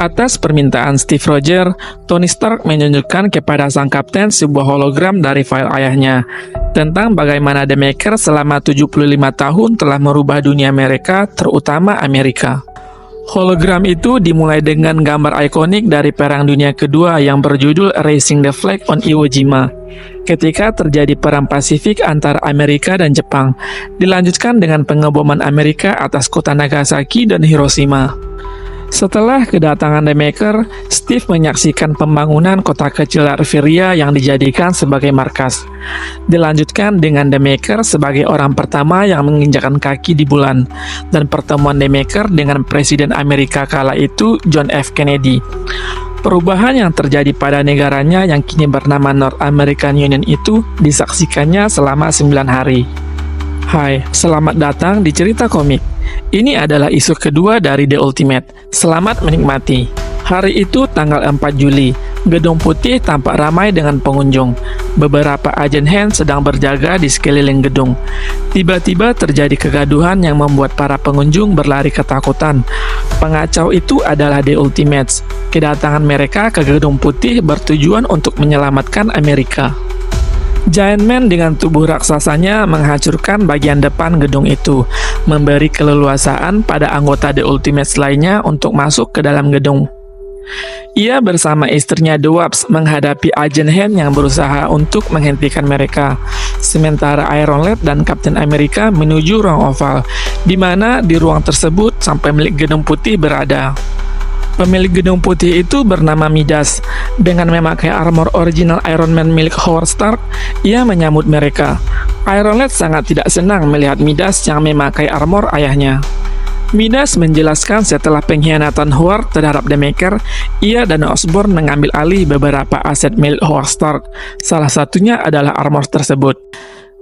Atas permintaan Steve Rogers, Tony Stark menunjukkan kepada sang kapten sebuah hologram dari file ayahnya tentang bagaimana The Maker selama 75 tahun telah merubah dunia mereka, terutama Amerika. Hologram itu dimulai dengan gambar ikonik dari Perang Dunia Kedua yang berjudul Raising the Flag on Iwo Jima, ketika terjadi Perang Pasifik antara Amerika dan Jepang, dilanjutkan dengan pengeboman Amerika atas kota Nagasaki dan Hiroshima. Setelah kedatangan The Maker, Steve menyaksikan pembangunan kota kecil Latveria yang dijadikan sebagai markas. Dilanjutkan dengan The Maker sebagai orang pertama yang menginjakkan kaki di bulan, dan pertemuan The Maker dengan Presiden Amerika kala itu, John F. Kennedy. Perubahan yang terjadi pada negaranya yang kini bernama North American Union itu disaksikannya selama 9 hari. Hai, selamat datang di Cerita Komik. Ini adalah isu kedua dari The Ultimate. Selamat menikmati. Hari itu tanggal 4 Juli, Gedung Putih tampak ramai dengan pengunjung. Beberapa agen hand sedang berjaga di sekeliling gedung. Tiba-tiba terjadi kegaduhan yang membuat para pengunjung berlari ketakutan. Pengacau itu adalah The Ultimates. Kedatangan mereka ke Gedung Putih bertujuan untuk menyelamatkan Amerika. Giant Man dengan tubuh raksasanya menghancurkan bagian depan gedung itu, memberi keleluasaan pada anggota The Ultimates lainnya untuk masuk ke dalam gedung. Ia bersama istrinya The Wasp menghadapi agen hand yang berusaha untuk menghentikan mereka, sementara Iron Lad dan Captain America menuju ruang oval, di mana di ruang tersebut sang pemilik Gedung Putih berada. Pemilik Gedung Putih itu bernama Midas. Dengan memakai armor original Iron Man milik Howard Stark, ia menyambut mereka. Iron Lad sangat tidak senang melihat Midas yang memakai armor ayahnya. Midas menjelaskan setelah pengkhianatan Howard terhadap The Maker, ia dan Osborn mengambil alih beberapa aset milik Howard Stark. Salah satunya adalah armor tersebut.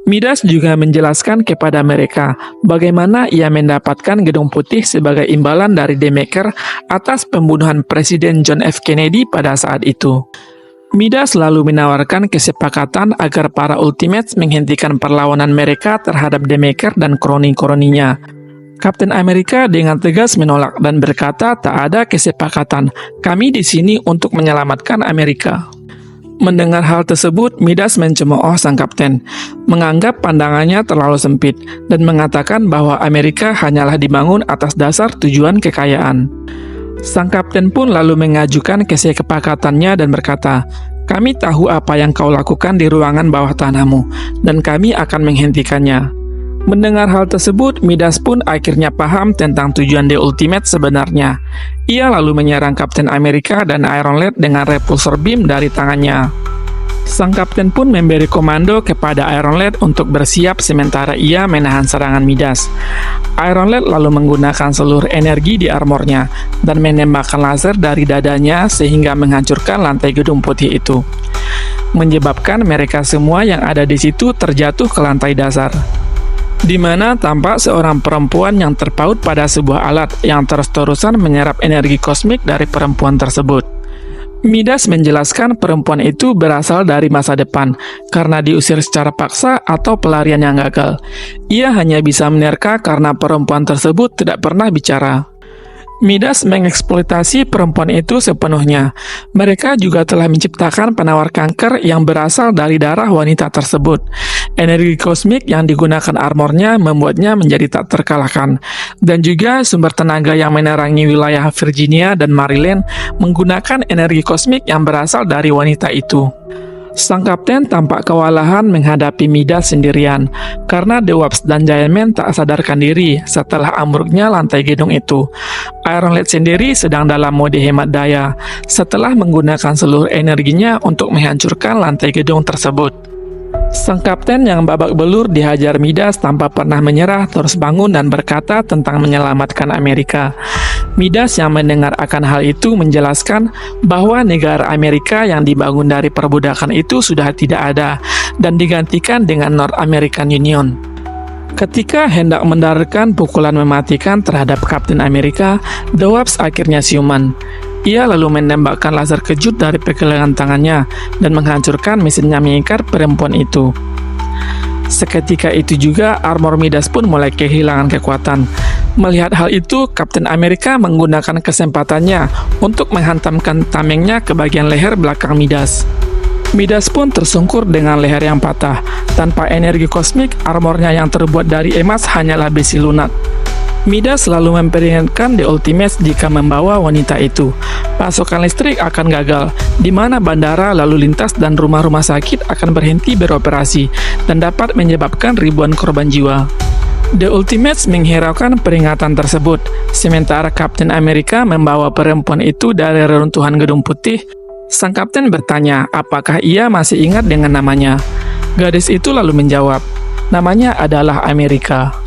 Midas juga menjelaskan kepada mereka bagaimana ia mendapatkan Gedung Putih sebagai imbalan dari The Maker atas pembunuhan Presiden John F. Kennedy pada saat itu. Midas lalu menawarkan kesepakatan agar para Ultimates menghentikan perlawanan mereka terhadap The Maker dan kroni-kroninya. Kapten Amerika dengan tegas menolak dan berkata tak ada kesepakatan, kami di sini untuk menyelamatkan Amerika. Mendengar hal tersebut, Midas mencemooh sang kapten, menganggap pandangannya terlalu sempit, dan mengatakan bahwa Amerika hanyalah dibangun atas dasar tujuan kekayaan. Sang kapten pun lalu mengajukan kesepakatannya dan berkata, kami tahu apa yang kau lakukan di ruangan bawah tanahmu, dan kami akan menghentikannya. Mendengar hal tersebut, Midas pun akhirnya paham tentang tujuan The Ultimate sebenarnya. Ia lalu menyerang Kapten Amerika dan Iron Lad dengan repulsor beam dari tangannya. Sang kapten pun memberi komando kepada Iron Lad untuk bersiap sementara ia menahan serangan Midas. Iron Lad lalu menggunakan seluruh energi di armornya dan menembakkan laser dari dadanya sehingga menghancurkan lantai Gedung Putih itu, menyebabkan mereka semua yang ada di situ terjatuh ke lantai dasar, di mana tampak seorang perempuan yang terpaut pada sebuah alat yang terus-terusan menyerap energi kosmik dari perempuan tersebut. Midas menjelaskan perempuan itu berasal dari masa depan karena diusir secara paksa atau pelarian yang gagal. Ia hanya bisa menerka karena perempuan tersebut tidak pernah bicara. Midas mengeksploitasi perempuan itu sepenuhnya. Mereka juga telah menciptakan penawar kanker yang berasal dari darah wanita tersebut. Energi kosmik yang digunakan armornya membuatnya menjadi tak terkalahkan. Dan juga sumber tenaga yang menerangi wilayah Virginia dan Maryland menggunakan energi kosmik yang berasal dari wanita itu. Sang kapten tampak kewalahan menghadapi Midas sendirian, karena The Wasp dan Giant Man tak sadarkan diri setelah ambruknya lantai gedung itu. Iron Lad sendiri sedang dalam mode hemat daya, setelah menggunakan seluruh energinya untuk menghancurkan lantai gedung tersebut. Sang kapten yang babak belur dihajar Midas tanpa pernah menyerah terus bangun dan berkata tentang menyelamatkan Amerika. Midas yang mendengar akan hal itu menjelaskan bahwa negara Amerika yang dibangun dari perbudakan itu sudah tidak ada dan digantikan dengan North American Union. Ketika hendak mendaratkan pukulan mematikan terhadap Kapten Amerika, The Wasp akhirnya siuman. Ia lalu menembakkan laser kejut dari pergelangan tangannya dan menghancurkan mesinnya mengikat perempuan itu. Seketika itu juga armor Midas pun mulai kehilangan kekuatan. Melihat hal itu, Kapten Amerika menggunakan kesempatannya untuk menghantamkan tamengnya ke bagian leher belakang Midas. Midas pun tersungkur dengan leher yang patah. Tanpa energi kosmik, armornya yang terbuat dari emas hanyalah besi lunak. Midas selalu memperingatkan The Ultimates jika membawa wanita itu. Pasokan listrik akan gagal, di mana bandara, lalu lintas, dan rumah-rumah sakit akan berhenti beroperasi dan dapat menyebabkan ribuan korban jiwa. The Ultimates menghiraukan peringatan tersebut, sementara Kapten Amerika membawa perempuan itu dari reruntuhan Gedung Putih. Sang kapten bertanya apakah ia masih ingat dengan namanya. Gadis itu lalu menjawab, namanya adalah Amerika.